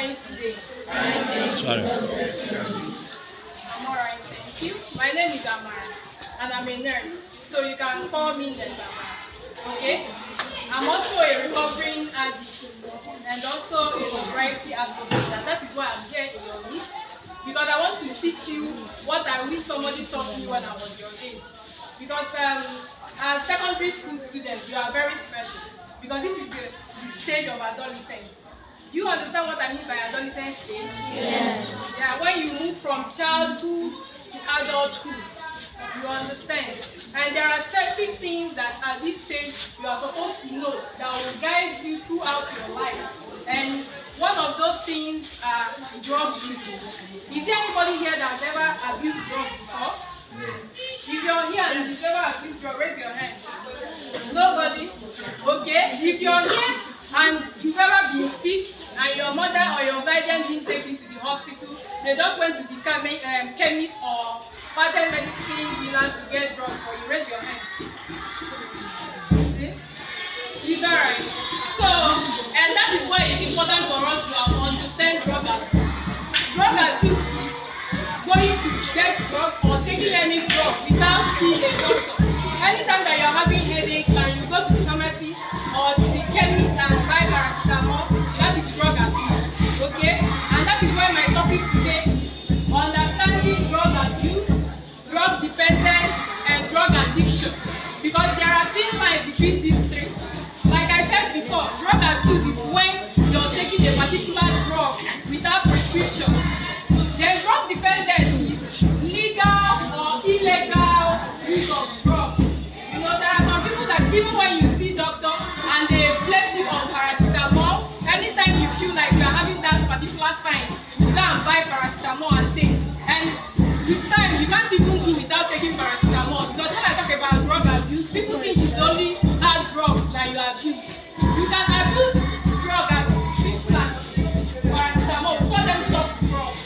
are you today? Sorry. I'm alright, thank you. My name is Amara, and I'm a nurse, so you can call me Nurse Amara. Okay? I'm also a recovering addict and also a sobriety advocate, and that is why I'm here in your midst, because I want to teach you what I wish somebody taught me when I was your age. Because as secondary school students, you are very special, because this is the stage of adolescence. Do you understand what I mean by adolescent stage? Yes. Yeah, when you move from childhood to adulthood, you understand. And there are certain things that at this stage you are supposed to know that will guide you throughout your life. And one of those things are drug use. Is there anybody here that has ever abused drugs before? If you're here and you've ever abused drugs, raise your hand. Nobody? Okay. If you're here and you've ever been sick and your mother or your guardian didn't take you to the hospital, they just went to the chemist or patent medicine dealers to get drugs for you, raise your hand. See? Is that right? So, and that is why it's important for us to understand drug abuse. Drug abuse is going to get drug or taking any drug without seeing a doctor. Anytime that you're having headache and you go to the pharmacy or to the chemist and buy paracetamol, that is drug abuse. Okay? And that is why my topic today is understanding drug abuse, drug dependence, and drug addiction. Because there are thin lines between these three. Like I said before, drug abuse is when you're taking a particular drug without prescription. Then drug dependence is legal or illegal use of drugs. You know, there are some people that even when you see doctor and they place you on paracetamol, anytime you feel like you are having that particular sign, you go and buy paracetamol and take. And with time, you can't even do without taking paracetamol. Because when I talk about drug abuse, people think it's only hard drugs that you abuse. You can abuse drugs as simple as paracetamol before them stop drugs.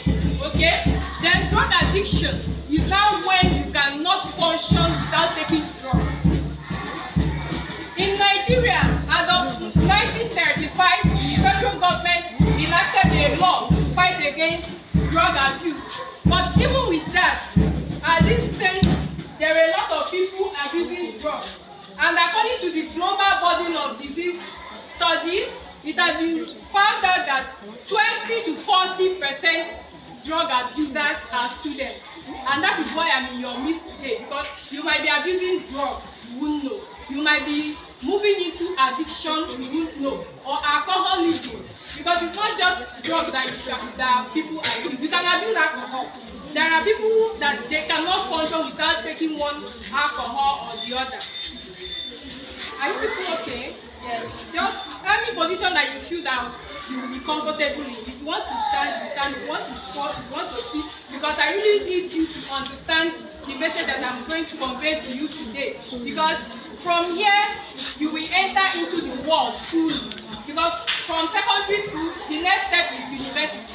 Okay? Then drug addiction is now when you cannot function without taking drugs. In Nigeria, as of 1935, the federal government enacted a law to fight against drug abuse. But even with that, at this stage, there are a lot of people abusing drugs. And according to the Global Burden of Disease study, it has been found out that 20 to 40% drug abusers are students. And that is why I'm in your midst today, because you might be abusing drugs, you won't know. You might be moving into addiction, you won't know, or alcoholism. Because it's not just drugs that people abuse. You can abuse alcohol. There are people that they cannot function without taking one alcohol or the other. Are you people okay? Yes. Just any position that you feel that you will be comfortable in. If you want to stand, you stand. If you want to squat, if you want to sit. Because I really need you to understand the message that I'm going to convey to you today. Because from here, you will enter into the world fully. Because from secondary school, the next step is university.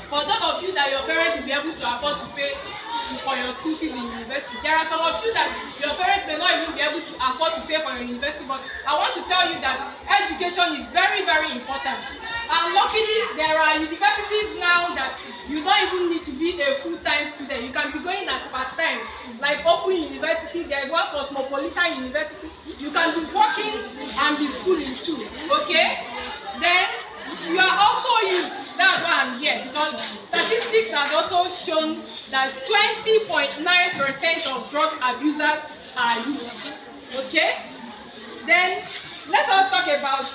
For those of you that your parents will be able to afford to pay for your school fees in university, there are some of you that your parents may not even be able to afford to pay for your university, but I want to tell you that education is very, very important. And luckily, there are universities now that you don't even need to be a full-time student. You can be going as part-time, like Open University, there's one Cosmopolitan University. You can be working and be schooling too, okay? Then, you are also youth. That's why I'm here, because statistics have also shown that 20.9% of drug abusers are youth. Okay? Then let us talk about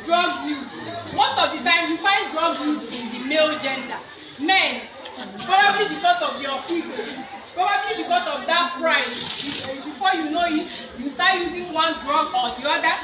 drug use. Most of the time you find drug use in the male gender. Men, probably because of your ego, probably because of that pride. Before you know it, you start using one drug or the other.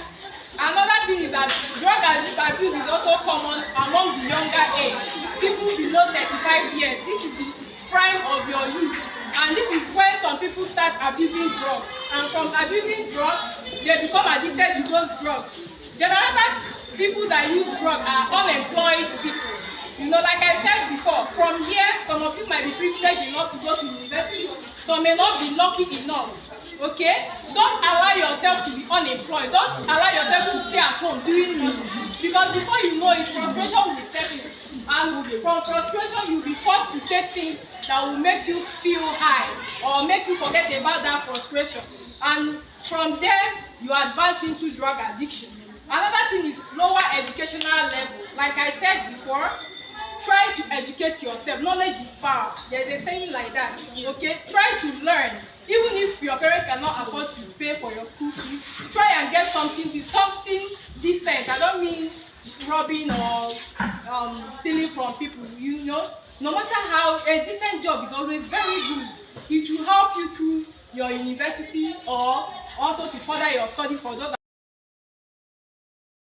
Another thing is that drug abuse is also common among the younger age, people below 35 years. This is the prime of your youth, and this is when some people start abusing drugs. And from abusing drugs, they become addicted to those drugs. Then another people that use drugs are unemployed people. You know, like I said before, from here, some of you might be privileged enough to go to university, some may not be lucky enough. Okay? Don't allow yourself to be unemployed. Don't allow yourself to stay at home doing nothing. Because before you know it, frustration will be setting. And from frustration, you'll be forced to take things that will make you feel high or make you forget about that frustration. And from there, you advance into drug addiction. Another thing is lower educational level. Like I said before, try to educate yourself. Knowledge is power. There's a saying like that. Okay? Try to learn. Even if your parents cannot afford to pay for your school fees, try and get something decent. I don't mean robbing or stealing from people. You know, no matter how, a decent job is always very good. It will help you through your university or also to further your study for those